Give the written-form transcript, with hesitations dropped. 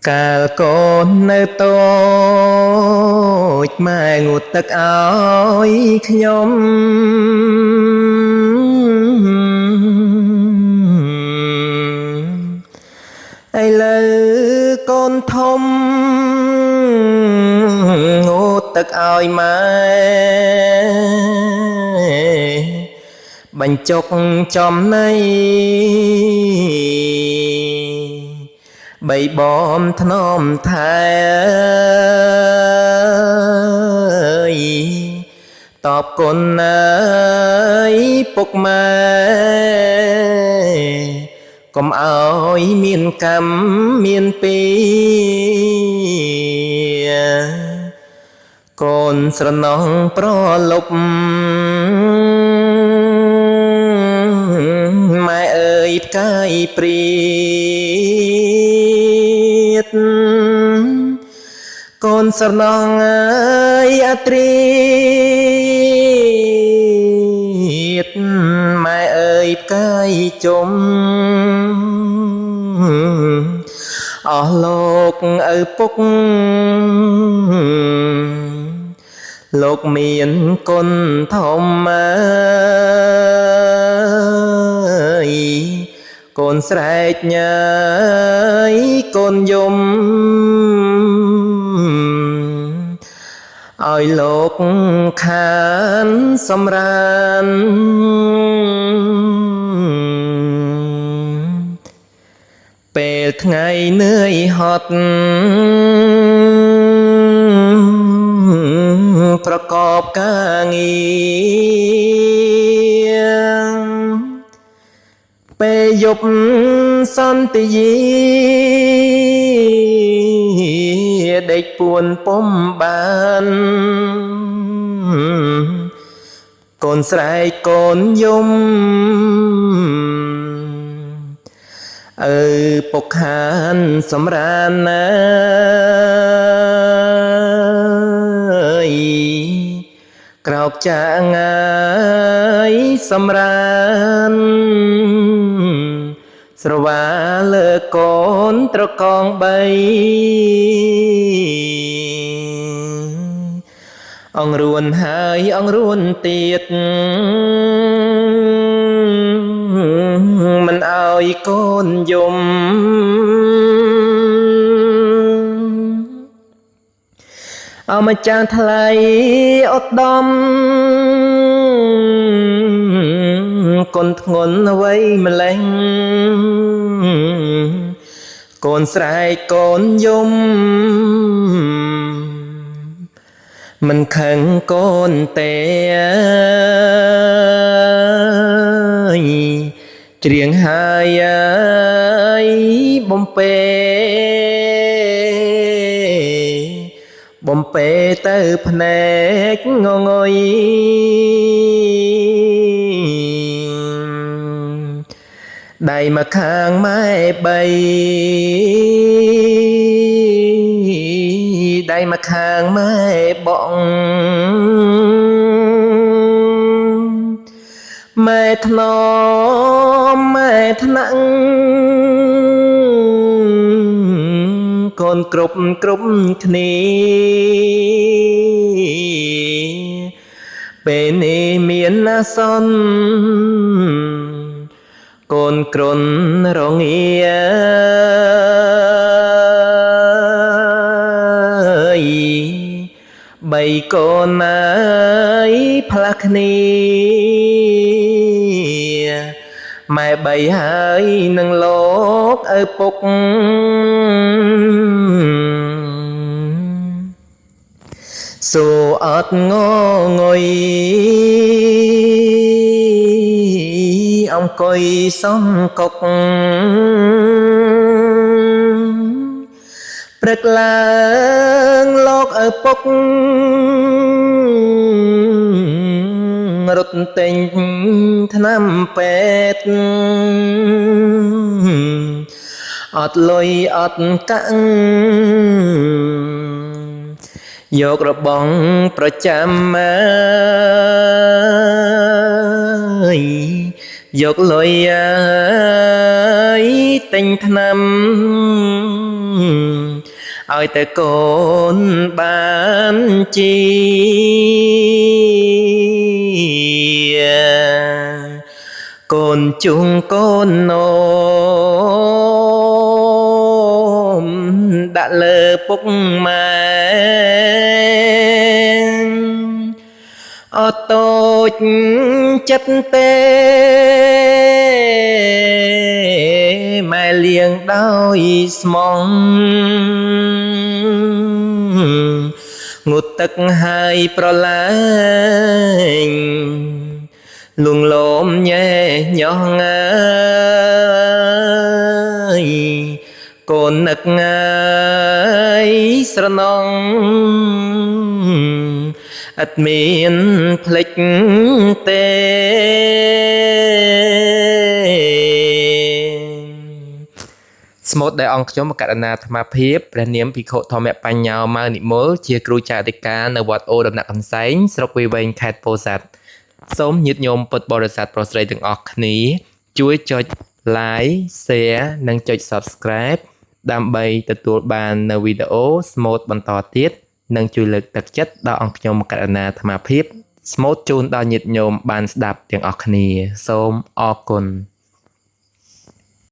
កាលកូននៅតូចម៉ែងូតទឹកឲ្យខ្ញុំឥឡូវកូនធំងូតទឹកឲ្យម៉ែបញ្ចុកចំណៃបីបំធ្នមថែតបគុណអើយពុកម៉ែកុំឲ្យមានកម្មមានពីកូនស្រណោះប្រលប់ម៉ែអើយផ្កាយព្រាតកូនស្រណោះអើយអត្រីតម៉ែអើយផ្កាយជុំអស់លោកឪពុកលោកមានគុណធំអើយកូនស្រែកញ៉ាយកូនយំឲ្យលោកខានសម្រានពេលថ្ងៃនឿយហត់ប្រកបការងារពេលយប់សន្តិយាដេកពួនពុំបានកូនស្រែកកូនយំពុកខានសម្រានណាយក្រោកចាងាយសម្រានស្រវាលើកូនត្រកងបីអង្រួនហើយអង្រួនទៀតមិនឲ្យកូនយំអម្ចាស់ថ្លៃឧត្តមគុណធ្ងន់អ្វីម្លេះកូនស្រែកកូនយំមិនខឹងកូនទេច្រៀងហើយបំពេទៅភ្នែកងងុយដៃមកខាងម៉ែបីដៃមកខាងម៉ែបងម៉ែធ្នមម៉ែថ្នាក់កូនគ្រប់គ្នាពេលនេះមានអាសន្នកូនក្រនរងាបីកូនអើយផ្លាស់គ្នាម៉ែបីហើយនឹងលោកឪពុកសួរអត់ងងុយអង្គុយសំកុកព្រឹកឡើងលោកឪពុករត់ទិញថ្នាំពេទ្យអត់លុយអត់កាំងយករបងប្រចាំយកលុយទិញថ្នាំ ឲ្យតែកូនបានជាកូនជុងកូននោមដាក់លើពុកម៉ែអត់តូចចិត្តទេម៉ែលៀងដោយស្មងងូតទឹកហើយប្រឡាញលួងលោមញ៉ែញ៉ោះងាយកូននឹកងាយស្រណងអត់មានភ្លេចទេស្មូតដែលអង្គខ្ញុំកណ្ណាអាត្មាភាពព្រះនាមភិក្ខុធម្មបញ្ញោម៉ៅនិមលជាគ្រូចៅអធិការនៅវត្តអូដំណាក់កន្សែងស្រុកវាយវែងខេត្តពោធិ៍សាត់សូមញាតិញោមពុទ្ធបរិស័ទប្រុសស្រីទាំងអស់គ្នាជួយចុច like share និងចុច subscribe ដើម្បីទទួលបាននៅវីដេអូស្មូតបន្តទៀតនិងជួយលើកទឹកចិត្តដល់អង្គខ្ញុំកណ្ណាអាត្មាភាពស្មូតជូនដល់ញាតិញោមបានស្ដាប់ទាំងអស់គ្នាសូមអរគុណ